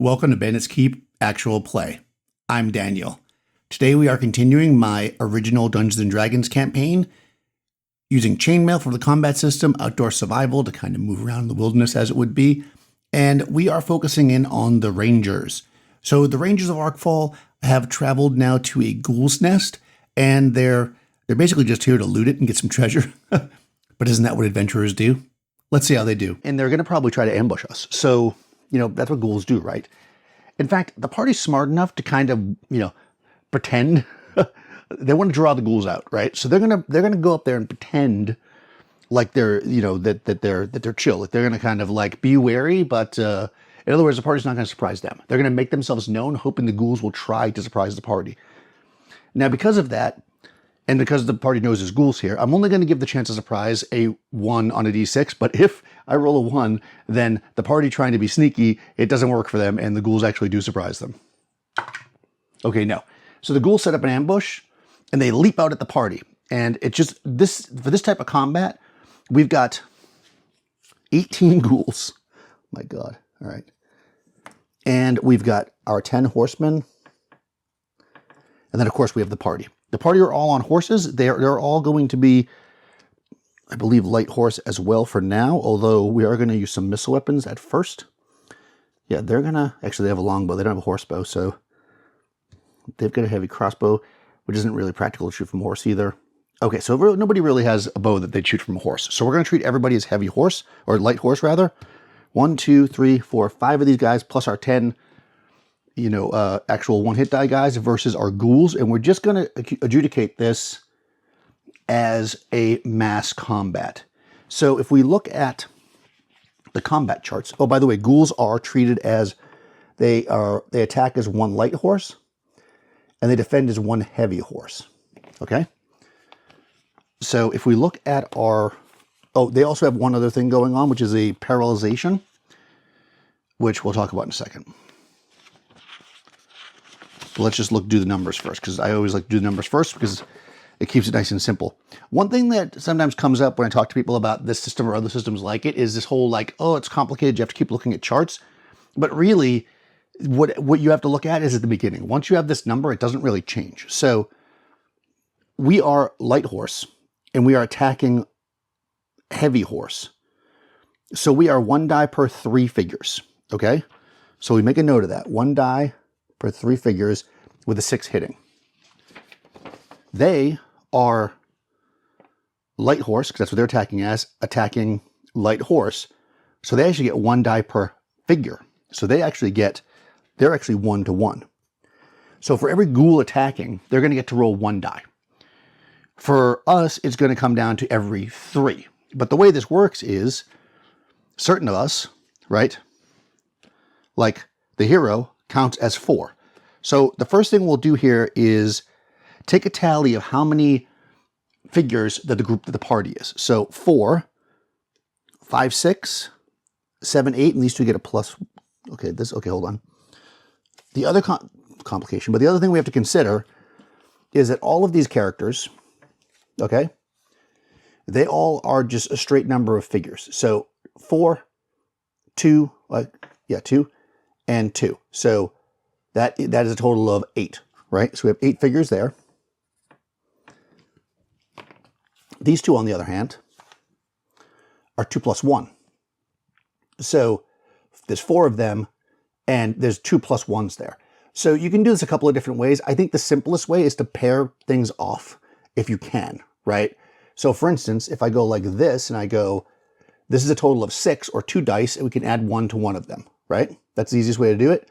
Welcome to Bandit's Keep Actual Play. I'm Daniel. Today we are continuing my original Dungeons & Dragons campaign using Chainmail for the combat system, outdoor survival to kind of move around in the wilderness as it would be, and we are focusing in on the Rangers. So the Rangers of Arkfall have traveled now to a ghoul's nest, and they're basically just here to loot it and get some treasure. But isn't that what adventurers do? Let's see how they do. And they're going to probably try to ambush us. So, that's what ghouls do, right? In fact, the party's smart enough to kind of, pretend they want to draw the ghouls out, right? So they're gonna go up there and pretend like they're, that they're chill. Like they're gonna kind of like be wary, but in other words, the party's not gonna surprise them. They're gonna make themselves known, hoping the ghouls will try to surprise the party. Now, because of that, and because the party knows there's ghouls here, I'm only going to give the chance of surprise a 1 on a d6, but if I roll a 1, then the party trying to be sneaky, it doesn't work for them, and the ghouls actually do surprise them. Okay, no. So the ghouls set up an ambush, and they leap out at the party. And it just, for this type of combat, we've got 18 ghouls. My God. All right. And we've got our 10 horsemen. And then, of course, we have the party. The party are all on horses. They're all going to be, I believe, light horse as well for now, although we are going to use some missile weapons at first. Yeah, they're going to, actually, they have a longbow. They don't have a horse bow, so they've got a heavy crossbow, which isn't really practical to shoot from a horse either. Okay, so nobody really has a bow that they'd shoot from a horse. So we're going to treat everybody as heavy horse, or light horse, rather. 1, 2, 3, 4, 5 of these guys, plus our 10 actual one-hit die guys versus our ghouls, and we're just going to adjudicate this as a mass combat. So if we look at the combat charts, oh, by the way, ghouls are treated as, they attack as 1 light horse, and they defend as 1 heavy horse, okay? So if we look at our, they also have one other thing going on, which is a paralyzation, which we'll talk about in a second. Let's just do the numbers first, because I always like to do the numbers first because it keeps it nice and simple. One thing that sometimes comes up when I talk to people about this system or other systems like it is this whole like, oh, it's complicated, you have to keep looking at charts. But really, what you have to look at is at the beginning. Once you have this number, it doesn't really change. So we are light horse, and we are attacking heavy horse. So we are 1 die per 3 figures, okay? So we make a note of that. 1 die per 3 figures with a 6 hitting. They are light horse, because that's what they're attacking as, attacking light horse. So they actually get 1 die per figure. So they're actually 1-to-1. So for every ghoul attacking, they're going to get to roll 1 die. For us, it's going to come down to every 3. But the way this works is, certain of us, right, like the hero, counts as 4. So the first thing we'll do here is take a tally of how many figures that the party is. So 4, 5, 6, 7, 8, and these two get a plus. Okay, hold on. The other complication, but the other thing we have to consider is that all of these characters, okay, they all are just a straight number of figures. So 4, 2, 2, and 2. So that is a total of 8, right? So we have 8 figures there. These two, on the other hand, are 2 plus 1. So there's 4 of them, and there's 2 plus 1s there. So you can do this a couple of different ways. I think the simplest way is to pair things off if you can, right? So for instance, if I go like this, and I go, this is a total of 6 or 2 dice, and we can add 1 to one of them, right? That's the easiest way to do it.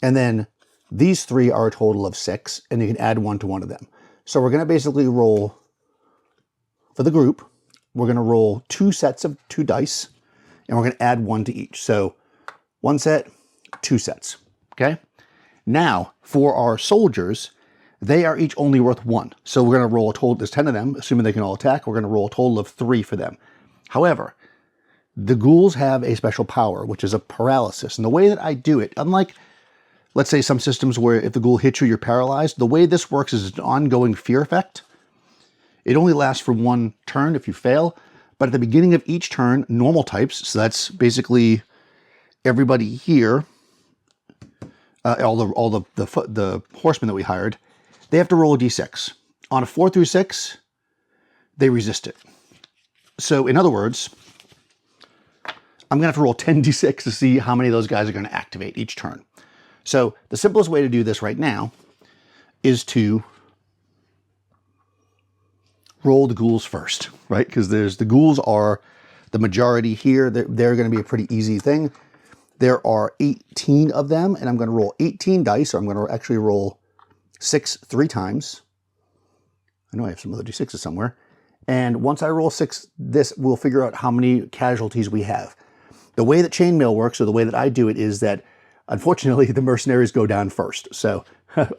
And then these 3 are a total of 6, and you can add 1 to one of them. So we're going to basically roll, for the group, we're going to roll 2 sets of 2 dice, and we're going to add 1 to each. So 1 set, 2 sets, okay? Now, for our soldiers, they are each only worth 1. So we're going to roll a total, there's 10 of them, assuming they can all attack, we're going to roll a total of 3 for them. However, the ghouls have a special power, which is a paralysis. And the way that I do it, unlike, let's say, some systems where if the ghoul hits you, you're paralyzed, the way this works is an ongoing fear effect. It only lasts for 1 turn if you fail, but at the beginning of each turn, normal types, so that's basically everybody here, the horsemen that we hired, they have to roll a d6. On a 4 through 6, they resist it. So in other words, I'm going to have to roll 10d6 to see how many of those guys are going to activate each turn. So the simplest way to do this right now is to roll the ghouls first, right? Because the ghouls are the majority here. They're going to be a pretty easy thing. There are 18 of them, and I'm going to roll 18 dice, so I'm going to actually roll 6 3 times. I know I have some other d6s somewhere. And once I roll 6, we'll figure out how many casualties we have. The way that Chainmail works, or the way that I do it, is that, unfortunately, the mercenaries go down first. So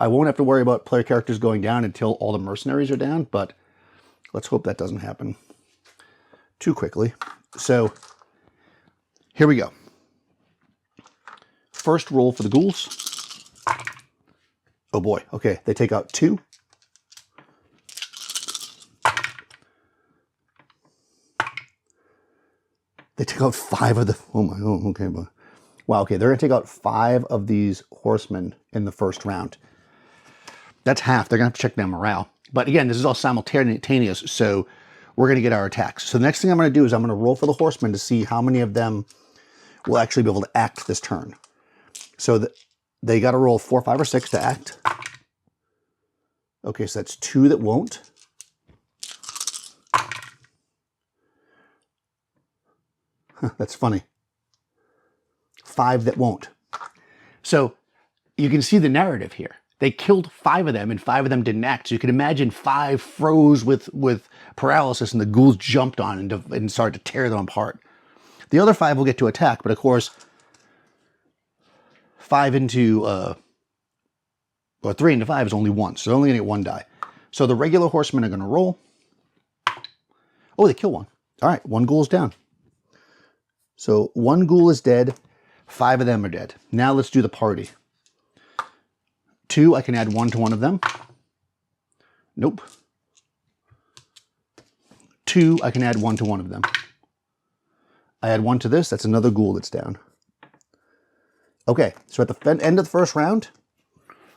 I won't have to worry about player characters going down until all the mercenaries are down, but let's hope that doesn't happen too quickly. So here we go. First roll for the ghouls. Oh boy, okay, they take out 2. They take out 5 of the, okay, but wow, okay, they're gonna take out 5 of these horsemen in the first round. That's half. They're gonna have to check their morale. But again, this is all simultaneous, so we're gonna get our attacks. So the next thing I'm gonna do is I'm gonna roll for the horsemen to see how many of them will actually be able to act this turn. So they got to roll 4, 5, or 6 to act. Okay, so that's 2 that won't. That's funny. 5 that won't. So you can see the narrative here. They killed 5 of them, and 5 of them didn't act. So you can imagine 5 froze with paralysis, and the ghouls jumped on and started to tear them apart. The other 5 will get to attack, but of course, 5 into, or 3 into 5 is only 1, so they're only going to get 1 die. So the regular horsemen are going to roll. Oh, they kill 1. All right, 1 ghoul's down. So 1 ghoul is dead, 5 of them are dead. Now let's do the party. 2, I can add 1 to one of them. Nope. 2, I can add 1 to one of them. I add 1 to this, that's another ghoul that's down. Okay, so at the end of the first round,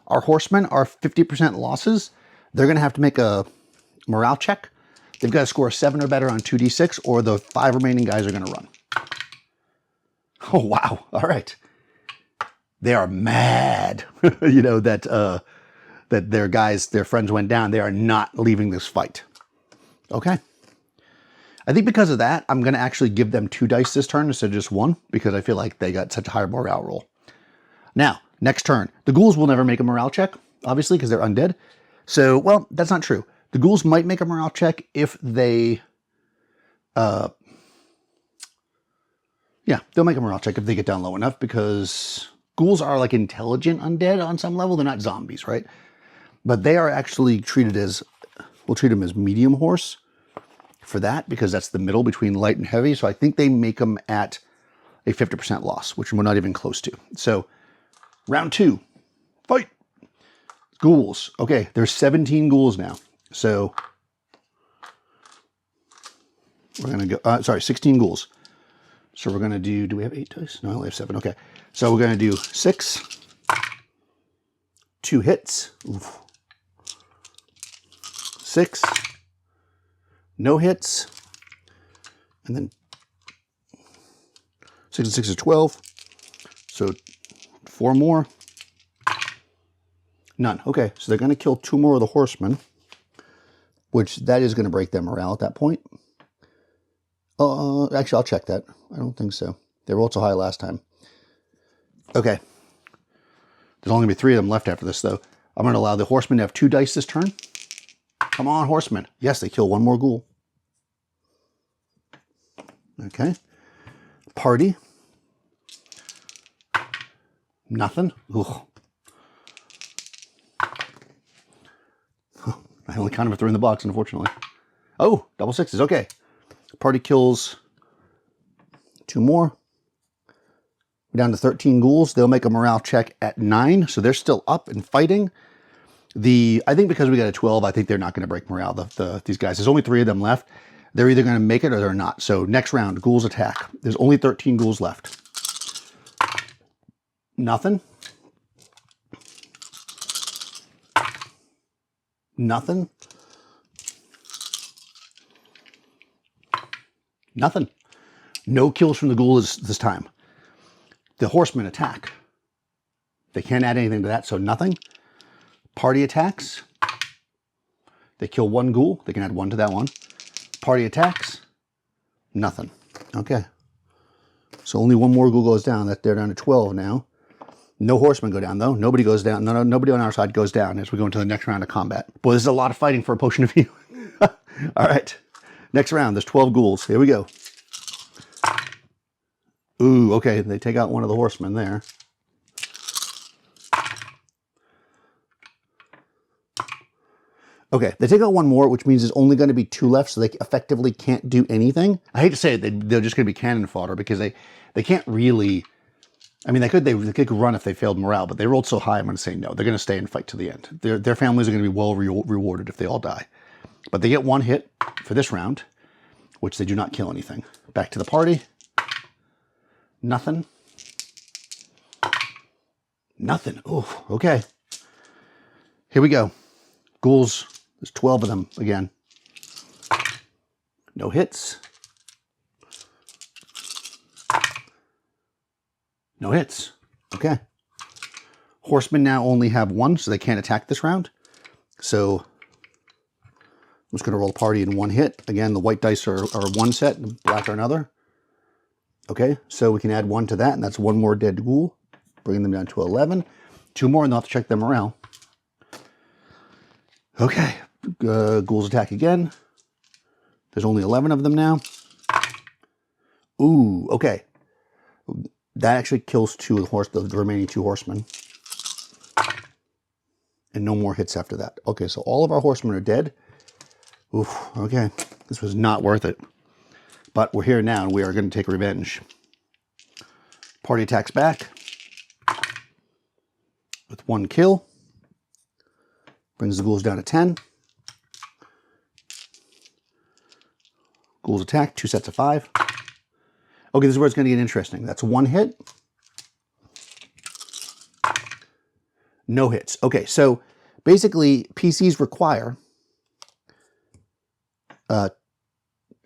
our horsemen are 50% losses. They're going to have to make a morale check. They've got to score a 7 or better on 2d6, or the 5 remaining guys are going to run. Oh, wow. All right. They are mad, you know, that their friends went down. They are not leaving this fight. Okay. I think because of that, I'm going to actually give them 2 dice this turn instead of just 1, because I feel like they got such a high morale roll. Now, next turn. The ghouls will never make a morale check, obviously, because they're undead. So, well, that's not true. The ghouls might make a morale check if they... yeah, they'll make a morale check if they get down low enough, because ghouls are like intelligent undead on some level. They're not zombies, right? But they are actually treated as... we'll treat them as medium horse for that, because that's the middle between light and heavy. So I think they make them at a 50% loss, which we're not even close to. So... round 2, fight. Ghouls. Okay, there's 17 ghouls now. So we're going to go, 16 ghouls. So we're going to do we have 8 dice? No, I only have 7. Okay. So we're going to do 6, 2 hits. Oof. 6, no hits. And then 6 and 6 is 12. So 4 more. None. Okay, so they're going to kill 2 more of the horsemen, which that is going to break their morale at that point. Actually, I'll check that. I don't think so. They rolled so high last time. Okay. There's only going to be 3 of them left after this, though. I'm going to allow the horsemen to have 2 dice this turn. Come on, horsemen. Yes, they kill 1 more ghoul. Okay. Party. Nothing. Ugh. I only counted for 3 in the box, unfortunately. Oh, double 6s. Okay. Party kills 2 more. We're down to 13 ghouls. They'll make a morale check at 9, so they're still up and fighting. I think because we got a 12, I think they're not going to break morale, these guys. There's only 3 of them left. They're either going to make it or they're not. So next round, ghouls attack. There's only 13 ghouls left. Nothing. Nothing. Nothing. No kills from the ghouls this time. The horsemen attack. They can't add anything to that, so nothing. Party attacks. They kill one ghoul. They can add one to that one. Party attacks. Nothing. Okay. So only one more ghoul goes down. They're down to 12 now. No horsemen go down, though. Nobody goes down. No, nobody on our side goes down as we go into the next round of combat. Boy, this is a lot of fighting for a potion of healing. All right. Next round, there's 12 ghouls. Here we go. Ooh, okay. They take out one of the horsemen there. Okay, they take out one more, which means there's only going to be 2 left, so they effectively can't do anything. I hate to say it, they're just going to be cannon fodder because they can't really... I mean, they could run if they failed morale, but they rolled so high, I'm going to say no. They're going to stay and fight to the end. Their families are going to be well rewarded if they all die. But they get 1 hit for this round, which they do not kill anything. Back to the party. Nothing. Nothing. Oh, okay. Here we go. Ghouls. There's 12 of them again. No hits. No hits. Okay. Horsemen now only have 1, so they can't attack this round. So I'm just going to roll a party in 1 hit. Again, the white dice are 1 set, and black are another. Okay, so we can add 1 to that, and that's 1 more dead ghoul, bringing them down to 11. 2 more, and they'll have to check their morale. Okay, ghouls attack again. There's only 11 of them now. Ooh, okay. That actually kills 2 of the remaining 2 horsemen. And no more hits after that. Okay, so all of our horsemen are dead. Oof, okay. This was not worth it. But we're here now, and we are going to take revenge. Party attacks back. With 1 kill. Brings the ghouls down to 10. Ghouls attack, 2 sets of 5. Okay, this is where it's going to get interesting. That's 1 hit. No hits. Okay, so basically PCs require a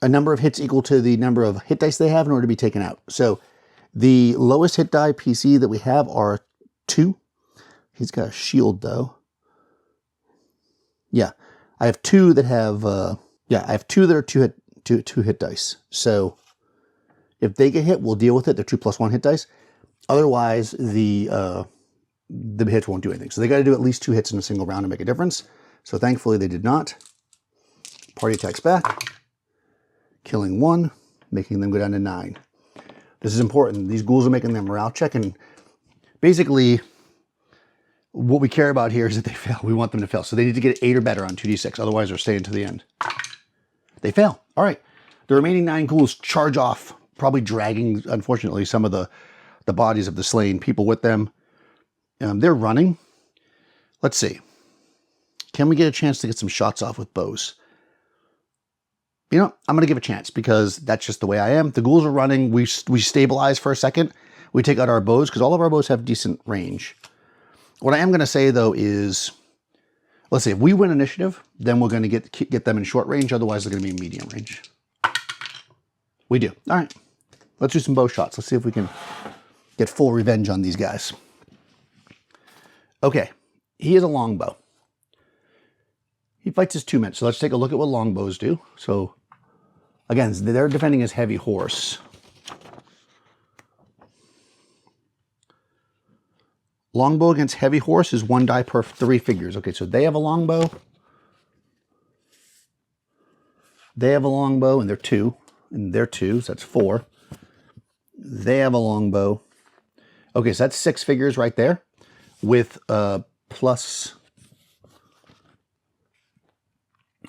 number of hits equal to the number of hit dice they have in order to be taken out. So the lowest hit die PC that we have are 2. He's got a shield though. Yeah, I have 2 that have, I have 2 that are 2 hit dice. So if they get hit, we'll deal with it. They're 2+1 hit dice. Otherwise, the hits won't do anything. So they got to do at least 2 hits in a single round to make a difference. So thankfully they did not. Party attacks back, killing 1, making them go down to 9. This is important. These ghouls are making their morale check, and basically what we care about here is that they fail. We want them to fail. So they need to get 8 or better on 2d6. Otherwise, they're staying to the end. They fail. All right. The remaining 9 ghouls charge off, probably dragging, unfortunately, some of the bodies of the slain people with them. They're running. Let's see. Can we get a chance to get some shots off with bows? You know, I'm going to give a chance because that's just the way I am. The ghouls are running. We stabilize for a second. We take out our bows because all of our bows have decent range. What I am going to say, though, is, let's see, if we win initiative, then we're going to get them in short range. Otherwise, they're going to be in medium range. We do. All right. Let's do some bow shots. Let's see if we can get full revenge on these guys. Okay. He has a longbow. He fights his 2 men. So let's take a look at what longbows do. So, again, they're defending his heavy horse. Longbow against heavy horse is 1 die per 3 figures. Okay, so they have a longbow. They have a longbow, and they're 2. And they're 2, so that's 4. They have a longbow. Okay, so that's 6 figures right there. With plus...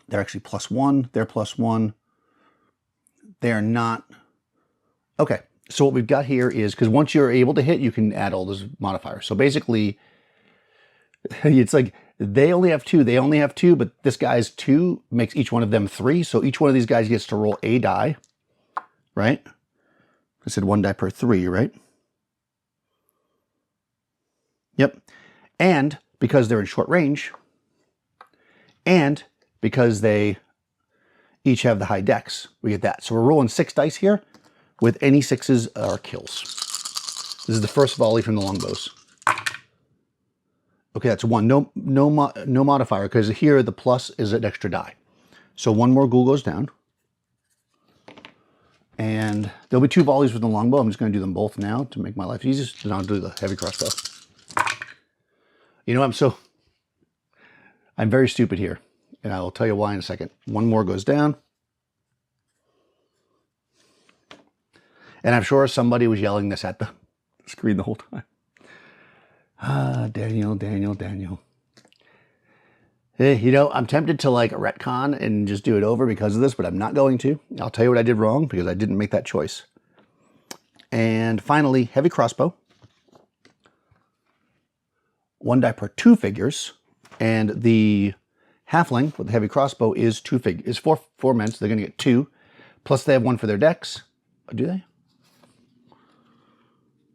They're actually +1. They're +1. They're not... Okay. So what we've got here is, because once you're able to hit, you can add all those modifiers. So basically, it's like they only have 2. They only have 2, but this guy's 2 makes each one of them 3. So each one of these guys gets to roll a die, right? I said 1 die per 3, right? Yep. And because they're in short range, And because they each have the high dex, we get that. So we're rolling 6 dice here with any 6s are kills. This is the first volley from the longbows. Okay, that's 1. No modifier, because here the plus is an extra die. So 1 more ghoul goes down. And there'll be 2 volleys with the longbow. I'm just going to do them both now to make my life easier. So I'll do the heavy crossbow. You know, I'm very stupid here. And I will tell you why in a second. 1 more goes down. And I'm sure somebody was yelling this at the screen the whole time. Ah, Daniel. Hey, you know, I'm tempted to like retcon and just do it over because of this, but I'm not going to. I'll tell you what I did wrong because I didn't make that choice. And finally, heavy crossbow. 1 die per 2 figures. And the halfling with the heavy crossbow is 2 figures. Is 4 men, so they're going to get 2. Plus they have 1 for their dex. Do they?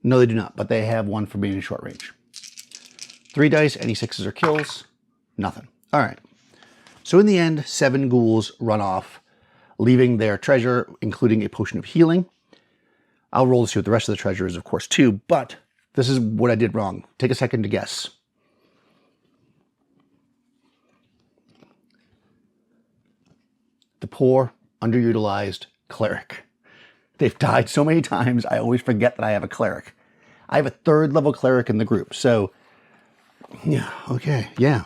No, they do not, but they have 1 for being in short range. 3 dice, any 6s are kills. Nothing. All right. So in the end, 7 ghouls run off, leaving their treasure, including a potion of healing. I'll roll to see what the rest of the treasure is, of course, too, but this is what I did wrong. Take a second to guess. The poor, underutilized cleric. They've died so many times, I always forget that I have a cleric. I have a 3rd level cleric in the group, so yeah, okay, yeah.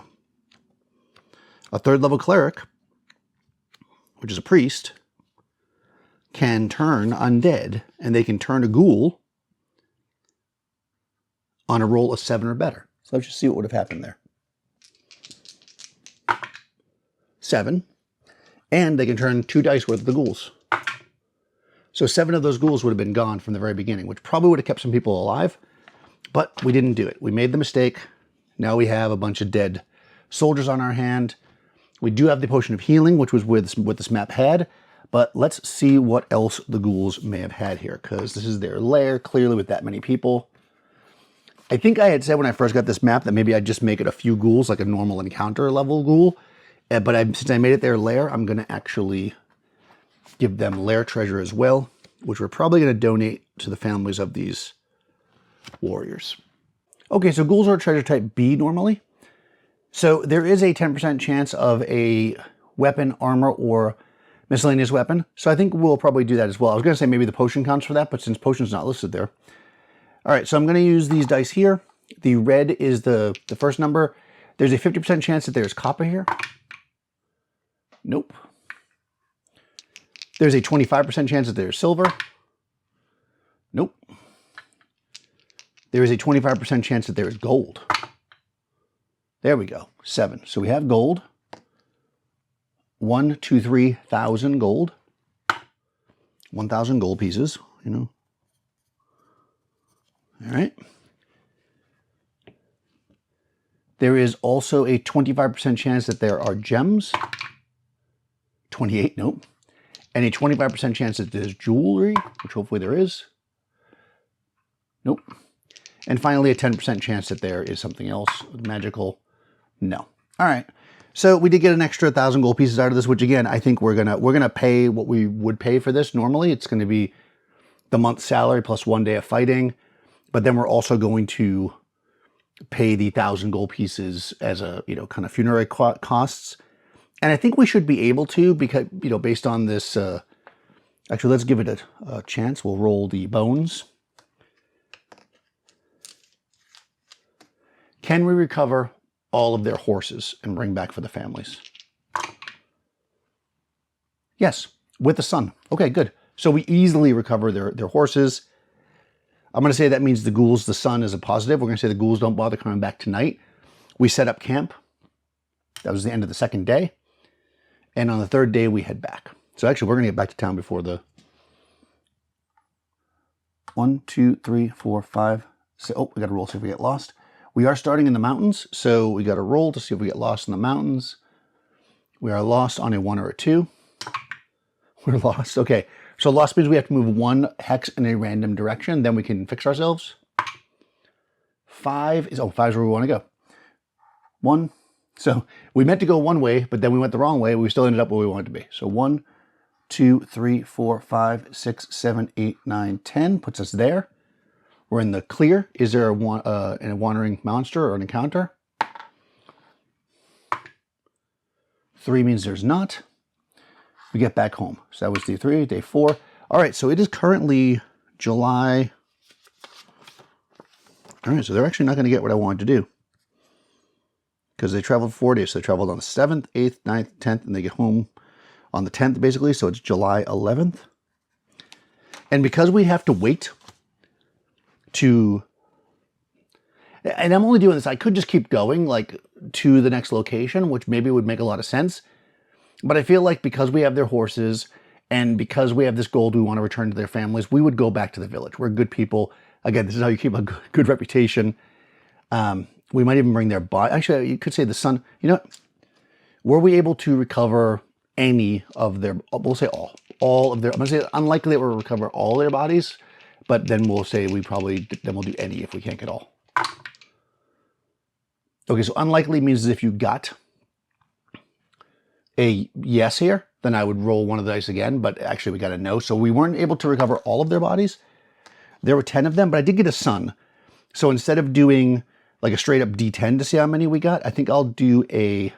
A 3rd level cleric, which is a priest, can turn undead, and they can turn a ghoul on a roll of 7 or better. So let's just see what would have happened there. 7, and they can turn 2 dice worth of the ghouls. So 7 of those ghouls would have been gone from the very beginning, which probably would have kept some people alive, but we didn't do it. We made the mistake. Now we have a bunch of dead soldiers on our hand. We do have the potion of healing, which was what this map had, but let's see what else the ghouls may have had here, because this is their lair, clearly with that many people. I think I had said when I first got this map that maybe I'd just make it a few ghouls, like a normal encounter level ghoul, but since I made it their lair, I'm going to actually give them lair treasure as well, which we're probably going to donate to the families of these warriors. Okay, so ghouls are treasure type B normally. So there is a 10% chance of a weapon, armor, or miscellaneous weapon. So I think we'll probably do that as well. I was going to say maybe the potion counts for that, but since potion's not listed there. All right, so I'm going to use these dice here. The red is the first number. There's a 50% chance that there's copper here. Nope. There's a 25% chance that there's silver. Nope. There is a 25% chance that there is gold. There we go, 7. So we have gold. 1, 2, 3,000 gold. 1,000 gold pieces, you know. All right. There is also a 25% chance that there are gems. 28, nope. And a 25% chance that there's jewelry, which hopefully there is. Nope. And finally, a 10% chance that there is something else magical. No. All right. So we did get an extra 1,000 gold pieces out of this, which again, I think we're gonna pay what we would pay for this normally. It's going to be the month's salary plus 1 day of fighting, but then we're also going to pay the 1,000 gold pieces as a kind of funerary costs. And I think we should be able to, because based on this. Actually, let's give it a chance. We'll roll the bones. Can we recover all of their horses and bring back for the families? Yes, with the sun. Okay, good. So we easily recover their horses. I'm going to say that means the ghouls, the sun is a positive. We're going to say the ghouls don't bother coming back tonight. We set up camp. That was the end of the 2nd day. And on the 3rd day, we head back. So actually, we're going to get back to town before the 1, 2, 3, 4, 5. So, oh, we got to roll, see if we get lost. We are starting in the mountains, so we got to roll to see if we get lost in the mountains. We are lost on a 1 or a 2. We're lost. Okay, so lost means we have to move 1 hex in a random direction, then we can fix ourselves. 5 is, 5 is where we want to go. 1, So we meant to go one way, but then we went the wrong way. We still ended up where we wanted to be. So 1, 2, 3, 4, 5, 6, 7, 8, 9, 10 puts us there. We're in the clear. Is there a wandering monster or an encounter? 3 means there's not. We get back home. So that was day 3, day 4. All right, so it is currently July. All right, so they're actually not going to get what I wanted to do, because they traveled 4 days. So they traveled on the 7th, 8th, 9th, 10th, and they get home on the 10th, basically. So it's July 11th. And because we have to wait to, and I'm only doing this, I could just keep going like to the next location, which maybe would make a lot of sense. But I feel like because we have their horses and because we have this gold, we want to return to their families, we would go back to the village. We're good people. Again, this is how you keep a good reputation. We might even bring their body. Actually, you could say the son. You know what? Were we able to recover any of their, we'll say all of their, I'm going to say unlikely that we'll recover all their bodies, but then we'll say then we'll do any if we can't get all. Okay, so unlikely means if you got a yes here, then I would roll one of the dice again, but actually we got a no. So we weren't able to recover all of their bodies. There were 10 of them, but I did get a son. So instead of doing like a straight up D10 to see how many we got, I think I'll do a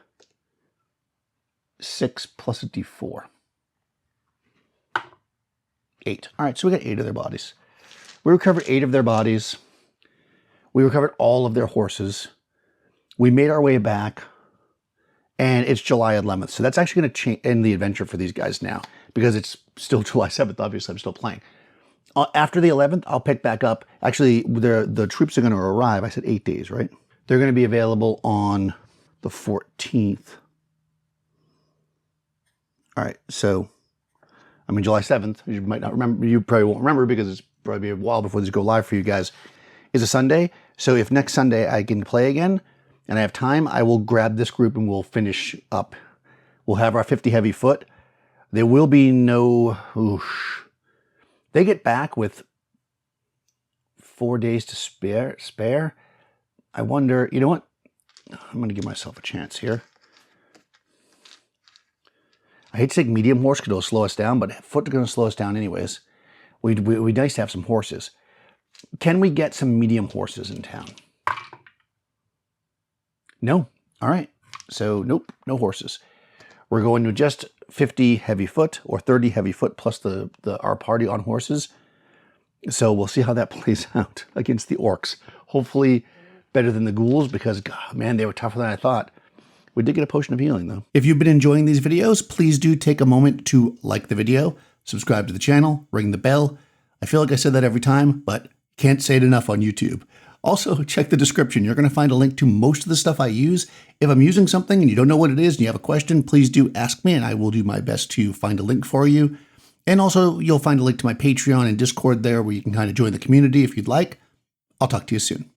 6 plus a D4. 8. All right, so we got 8 of their bodies. We recovered 8 of their bodies. We recovered all of their horses. We made our way back, and it's July 11th. So that's actually going to end the adventure for these guys now, because it's still July 7th. Obviously, I'm still playing. After the 11th, I'll pick back up. Actually, the troops are going to arrive. I said 8 days, right? They're going to be available on the 14th. All right, so, I mean, July 7th, you might not remember, you probably won't remember because it's probably a while before these go live for you guys, is a Sunday. So if next Sunday I can play again and I have time, I will grab this group and we'll finish up. We'll have our 50 heavy foot. There will be no, they get back with 4 days to spare. I wonder, you know what? I'm going to give myself a chance here. I hate to take medium horse because it'll slow us down, but foot are going to slow us down anyways. We'd be nice to have some horses. Can we get some medium horses in town? No. All right. So nope, no horses. We're going to just 50 heavy foot or 30 heavy foot plus our party on horses. So we'll see how that plays out against the orcs. Hopefully better than the ghouls, because God, man, they were tougher than I thought. We did get a potion of healing, though. If you've been enjoying these videos, please do take a moment to like the video, subscribe to the channel, ring the bell. I feel like I said that every time, but can't say it enough on YouTube. Also, check the description. You're going to find a link to most of the stuff I use. If I'm using something and you don't know what it is and you have a question, please do ask me, and I will do my best to find a link for you. And also, you'll find a link to my Patreon and Discord there where you can kind of join the community if you'd like. I'll talk to you soon.